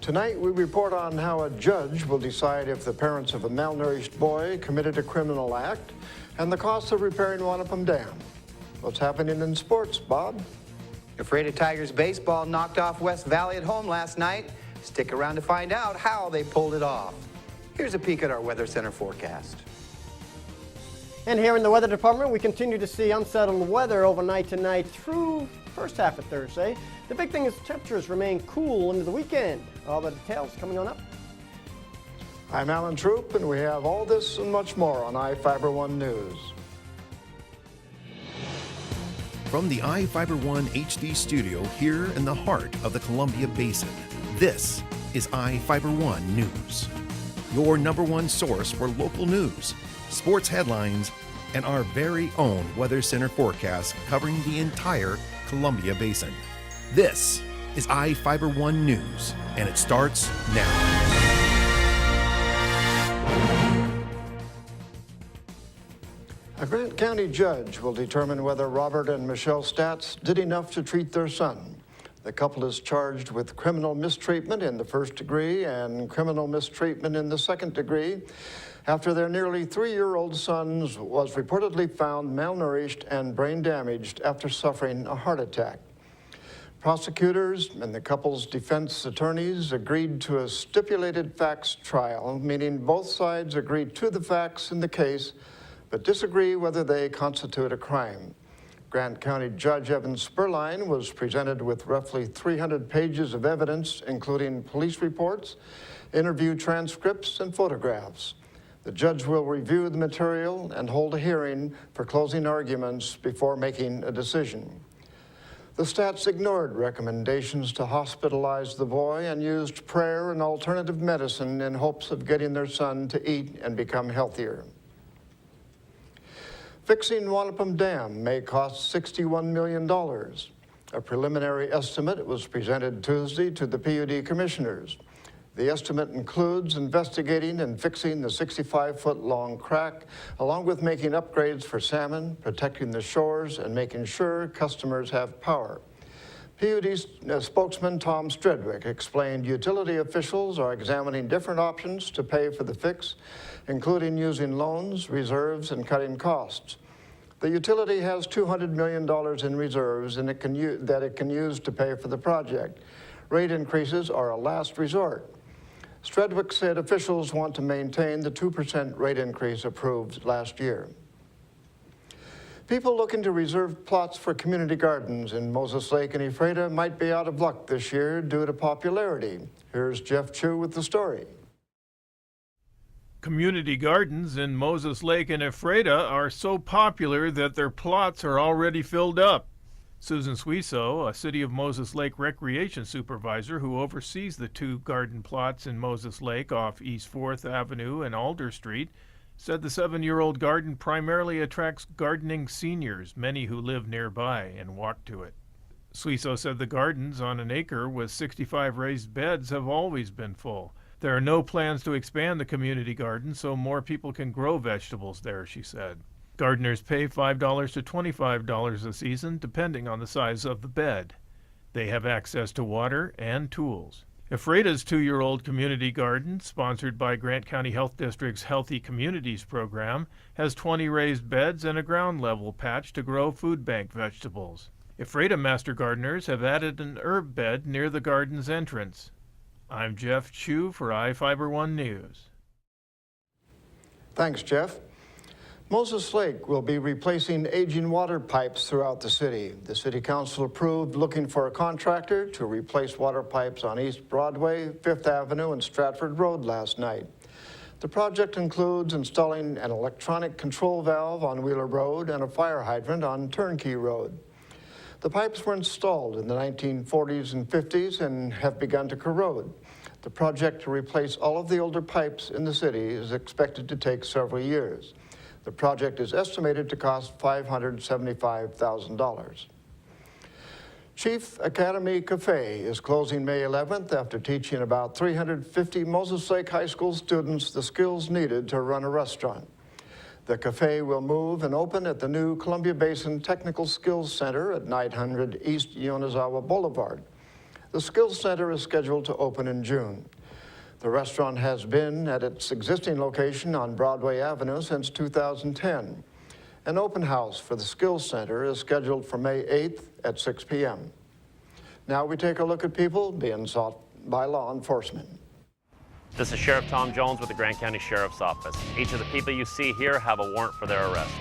Tonight, we report on how a judge will decide if the parents of a malnourished boy committed a criminal act and the cost of repairing Tumwater Dam. What's happening in sports, Bob? Ephrata Tigers baseball knocked off West Valley at home last night. Stick around to find out how they pulled it off. Here's a peek at our Weather Center forecast. And here in the Weather Department, we continue to see unsettled weather overnight tonight through first half of Thursday. The big thing is temperatures remain cool into the weekend. All the details coming on up. I'm Alan Troop, and we have all this and much more on iFIBER 1 News. From the iFIBER 1 HD studio here in the heart of the Columbia Basin, this is iFIBER 1 News. Your #1 source for local news, sports headlines, and our very own Weather Center forecast covering the entire Columbia Basin. This is iFIBER 1 News, and it starts now. A Grant County judge will determine whether Robert and Michelle Statz did enough to treat their son. The couple is charged with criminal mistreatment in the first degree and criminal mistreatment in the second degree after their nearly 3-year-old son was reportedly found malnourished and brain damaged after suffering a heart attack. Prosecutors and the couple's defense attorneys agreed to a stipulated facts trial, meaning both sides agreed to the facts in the case but disagree whether they constitute a crime. Grant County Judge Evan Spurline was presented with roughly 300 pages of evidence, including police reports, interview transcripts, and photographs. The judge will review the material and hold a hearing for closing arguments before making a decision. The Statz ignored recommendations to hospitalize the boy and used prayer and alternative medicine in hopes of getting their son to eat and become healthier. Fixing Tumwater Dam may cost $61 million. A preliminary estimate was presented Tuesday to the PUD commissioners. The estimate includes investigating and fixing the 65-foot-long crack, along with making upgrades for salmon, protecting the shores, and making sure customers have power. PUD spokesman Tom Stredwick explained utility officials are examining different options to pay for the fix, including using loans, reserves, and cutting costs. The utility has $200 million in reserves that it can use to pay for the project. Rate increases are a last resort. Stredwick said officials want to maintain the 2% rate increase approved last year. People looking to reserve plots for community gardens in Moses Lake and Ephrata might be out of luck this year due to popularity. Here's Jeff Chu with the story. Community gardens in Moses Lake and Ephrata are so popular that their plots are already filled up. Susan Suiso, a City of Moses Lake recreation supervisor who oversees the 2 garden plots in Moses Lake off East 4th Avenue and Alder Street, said the 7-year-old garden primarily attracts gardening seniors, many who live nearby and walk to it. Suiso said the gardens on an acre with 65 raised beds have always been full. There are no plans to expand the community garden so more people can grow vegetables there, she said. Gardeners pay $5 to $25 a season, depending on the size of the bed. They have access to water and tools. Ephrata's 2-year-old community garden, sponsored by Grant County Health District's Healthy Communities program, has 20 raised beds and a ground-level patch to grow food bank vegetables. Ephrata master gardeners have added an herb bed near the garden's entrance. I'm Jeff Chu for iFIBER 1 News. Thanks, Jeff. Moses Lake will be replacing aging water pipes throughout the city. The City Council approved looking for a contractor to replace water pipes on East Broadway, 5th Avenue, and Stratford Road last night. The project includes installing an electronic control valve on Wheeler Road and a fire hydrant on Turnkey Road. The pipes were installed in the 1940s and 50s and have begun to corrode. The project to replace all of the older pipes in the city is expected to take several years. The project is estimated to cost $575,000. Chief Academy Cafe is closing May 11th after teaching about 350 Moses Lake High School students the skills needed to run a restaurant. The cafe will move and open at the new Columbia Basin Technical Skills Center at 900 East Yonezawa Boulevard. The Skills Center is scheduled to open in June. The restaurant has been at its existing location on Broadway Avenue since 2010. An open house for the Skills Center is scheduled for May 8th at 6 p.m. Now we take a look at people being sought by law enforcement. This is Sheriff Tom Jones with the Grant County Sheriff's Office. Each of the people you see here have a warrant for their arrest.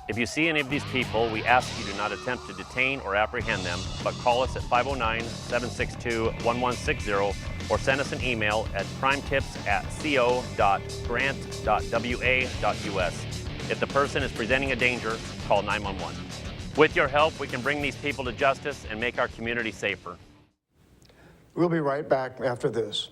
If you see any of these people, we ask you do not attempt to detain or apprehend them, but call us at 509-762-1160 or send us an email at crimetips@co.grant.wa.us. If the person is presenting a danger, call 911. With your help, we can bring these people to justice and make our community safer. We'll be right back after this.